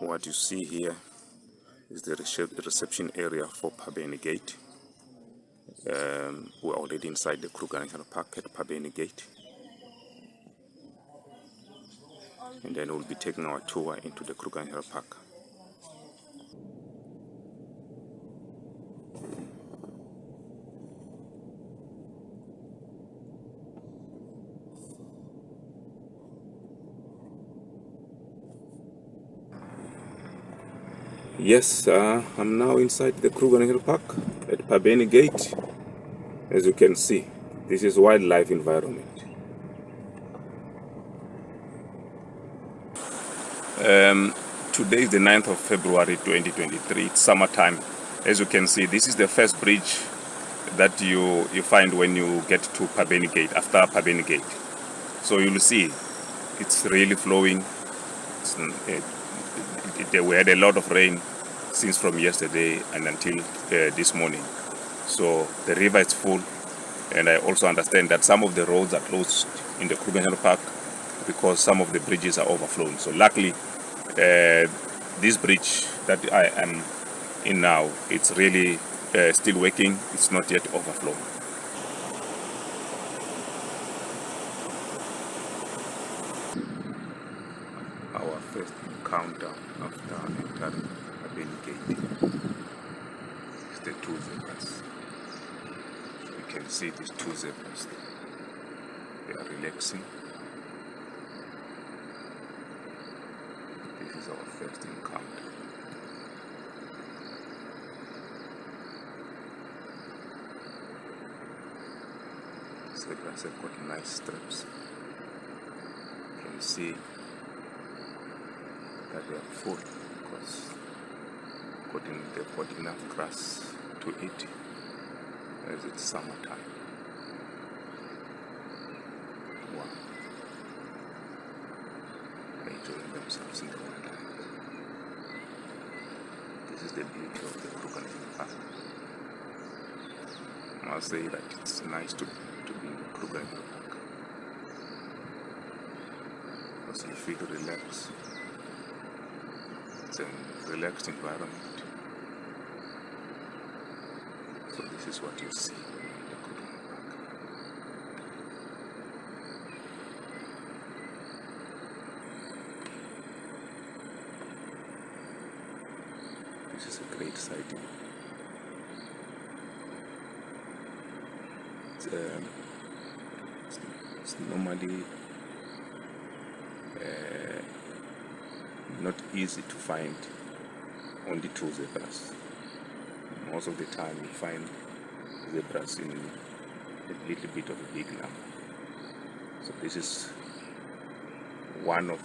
What you see here is the reception area for Phabeni Gate. We're already inside the Kruger National Park at Phabeni Gate, and then we'll be taking our tour into the Kruger National Park. Yes, I'm now inside the Kruger National Park at Phabeni Gate. As you can see, this is wildlife environment. Today is the 9th of February 2023. It's summertime. As you can see, this is the first bridge that you find when you get to Phabeni Gate, after Phabeni Gate. So you'll see it's really flowing. We had a lot of rain since from yesterday and until this morning. So the river is full, and I also understand that some of the roads are closed in the Kruger National Park because some of the bridges are overflown. So luckily, this bridge that I am in now, it's really still working. It's not yet overflown. Our first encounter after entering Phabeni Gate is the two zebras. You can see these two zebras. They are relaxing. This is our first encounter. Zebras have got nice straps. You can see that they are full because they've got enough grass to eat as it's summertime. Wow. They're enjoying themselves in the wildlife. This is the beauty of the Kruger National Park. I must say that it's nice to be in the Kruger National Park because you feel relaxed. It's a relaxed environment. So this is what you see when you're in the Kruger National Park. This is a great sighting. It's normally not easy to find only two zebras. Most of the time you find zebras in a little bit of a big number. So this is one of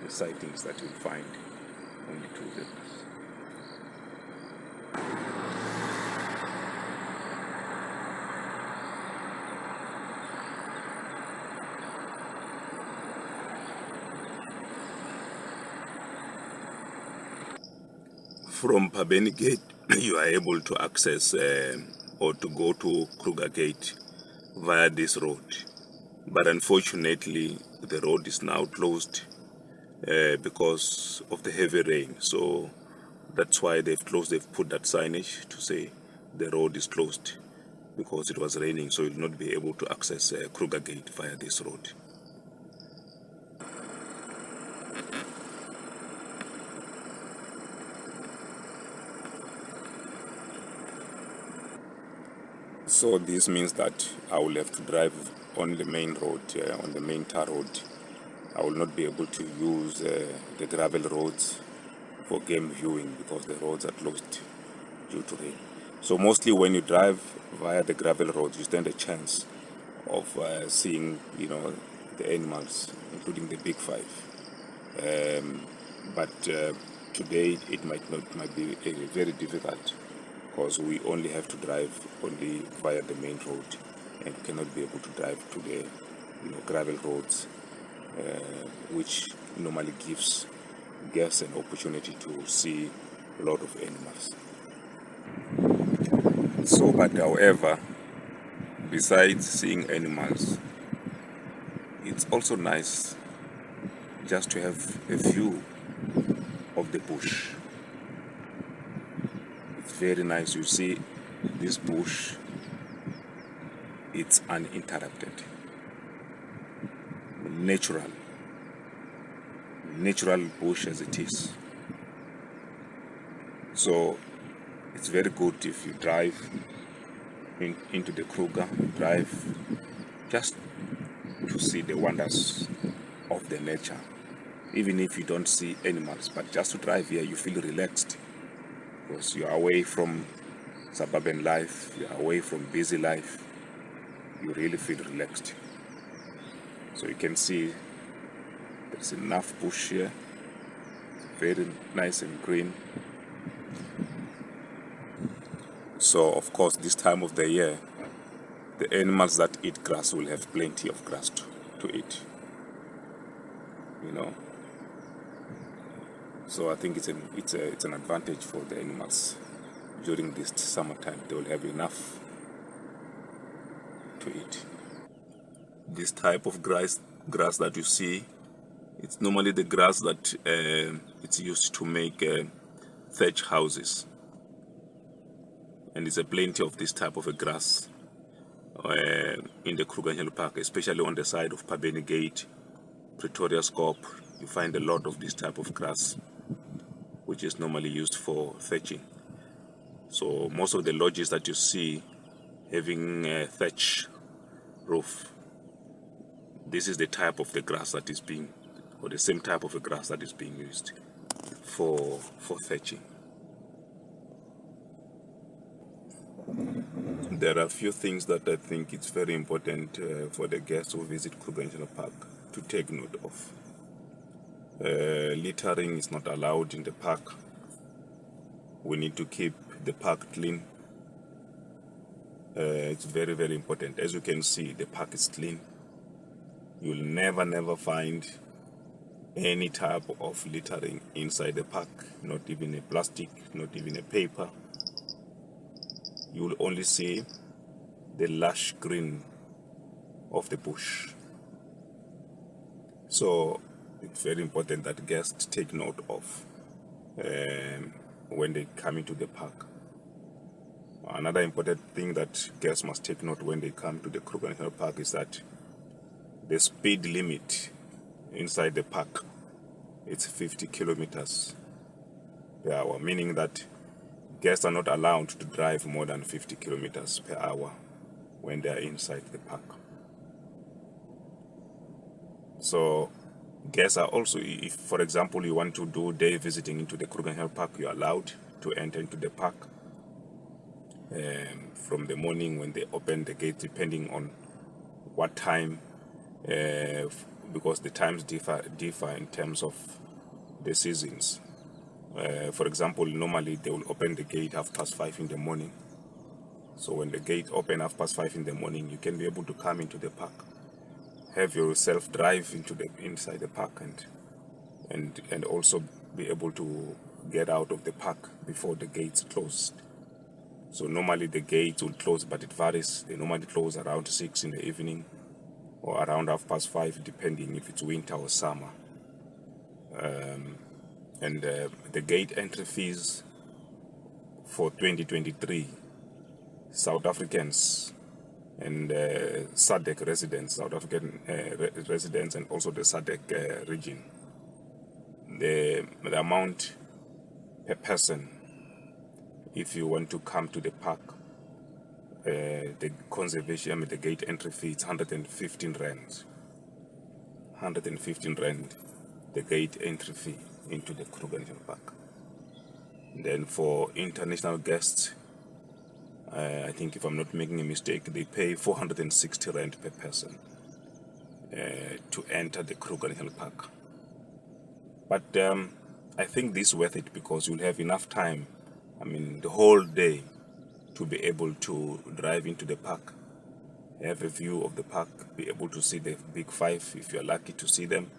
the sightings that you'll find only two zebras. From Phabeni Gate, you are able to access or to go to Kruger Gate via this road. But unfortunately, the road is now closed because of the heavy rain. So that's why they've put that signage to say the road is closed because it was raining. So you'll not be able to access Kruger Gate via this road. So this means that I will have to drive on the main road, on the main tar road. I will not be able to use the gravel roads for game viewing because the roads are closed due to rain. So mostly when you drive via the gravel roads, you stand a chance of seeing, the animals, including the big five. But today it might be very difficult, because we only have to drive only via the main road and cannot be able to drive to the gravel roads, which normally gives guests an opportunity to see a lot of animals. So, but however, besides seeing animals, it's also nice just to have a view of of the bush. It's very nice. You see this bush, it's uninterrupted, natural bush as it is. So it's very good if you drive into the Kruger, drive just to see the wonders of the nature. Even if you don't see animals, but just to drive here, you feel relaxed because you are away from suburban life, you are away from busy life. You really feel relaxed. So you can see there's enough bush here. It's very nice and green. So of course this time of the year, the animals that eat grass will have plenty of grass to eat. So I think it's an advantage for the animals during this summertime. They will have enough to eat. This type of grass that you see, it's normally the grass that it's used to make thatch houses, and there's plenty of this type of a grass in the Kruger National Park, especially on the side of Phabeni Gate, Pretoria Scope. You find a lot of this type of grass, which is normally used for thatching. So most of the lodges that you see having a thatch roof, this is the type of the grass that is being, or the same type of a grass that is being used for thatching. There are a few things that I think it's very important for the guests who visit Kruger National Park to take note of. Littering is not allowed in the park. We need to keep the park clean. It's very, very important. As you can see, the park is clean. You'll never find any type of littering inside the park, not even a plastic, not even a paper. You will only see the lush green of the bush. So it's very important that guests take note of when they come into the park. Another important thing that guests must take note when they come to the Kruger National Park is that the speed limit inside the park, it's 50 kilometers per hour, meaning that guests are not allowed to drive more than 50 kilometers per hour when they are inside the park. So guests are also, if for example you want to do day visiting into the Kruger National Park, you are allowed to enter into the park from the morning when they open the gate, depending on what time, because the times differ in terms of the seasons. For example, normally they will open the gate 5:30 in the morning. So when the gate open 5:30 in the morning, you can be able to come into the park, have yourself drive inside the park, and also be able to get out of the park before the gates close. So normally the gates will close, but it varies. They normally close around 6 in the evening or around 5:30, depending if it's winter or summer. And the gate entry fees for 2023, South Africans and SADC residents, South African residents, and also the SADC region, the amount per person, if you want to come to the park, the conservation, the gate entry fee, it's 115 rand. 115 rand, the gate entry fee into the Kruger National Park. Then for international guests, I think if I'm not making a mistake, they pay 460 rand per person to enter the Kruger National Park. But I think this is worth it because you'll have enough time, the whole day, to be able to drive into the park, have a view of the park, be able to see the Big Five if you're lucky to see them.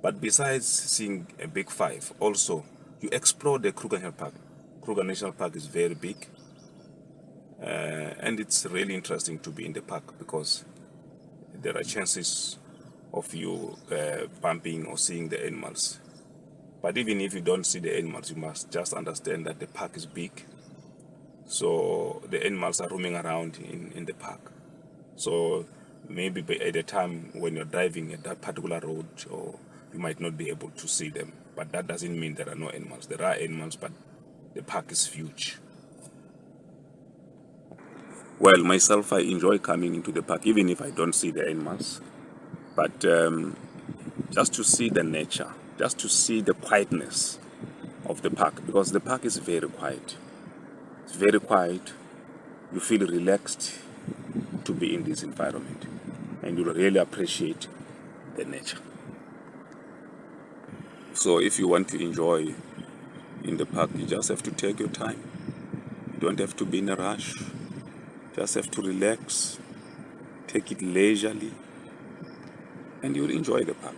But besides seeing a Big Five, also you explore the Kruger National Park. Kruger National Park is very big, and it's really interesting to be in the park because there are chances of you bumping or seeing the animals But even if you don't see the animals, you must just understand that the park is big. So the animals are roaming around in the park. So maybe at the time when you're driving at that particular road, or you might not be able to see them. But that doesn't mean there are no animals. There are animals, but the park is huge. Well, myself, I enjoy coming into the park, even if I don't see the animals. But just to see the nature, just to see the quietness of the park, because the park is very quiet. It's very quiet. You feel relaxed to be in this environment, and you really appreciate the nature. So if you want to enjoy in the park, you just have to take your time. You don't have to be in a rush. Just have to relax, take it leisurely, and you'll enjoy the park.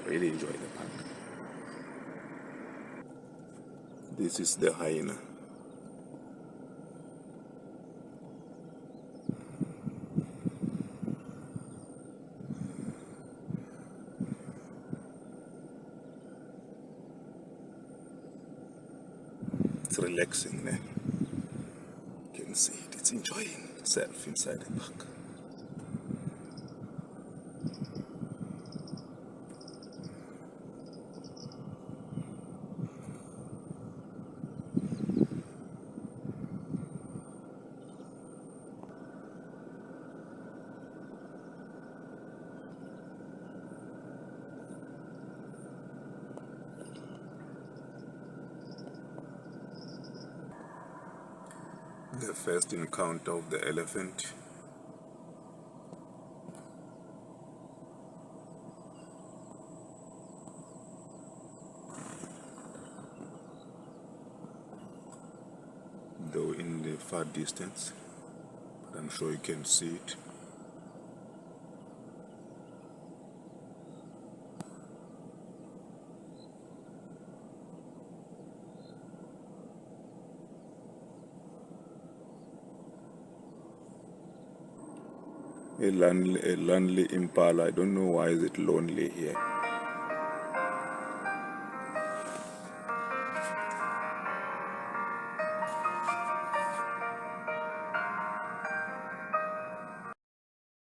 Really enjoy the park. This is the hyena. It's relaxing there. You can see it. It's enjoying itself inside the park. The first encounter of the elephant. Though in the far distance, but I'm sure you can see it. A lonely impala. I don't know why is it lonely here.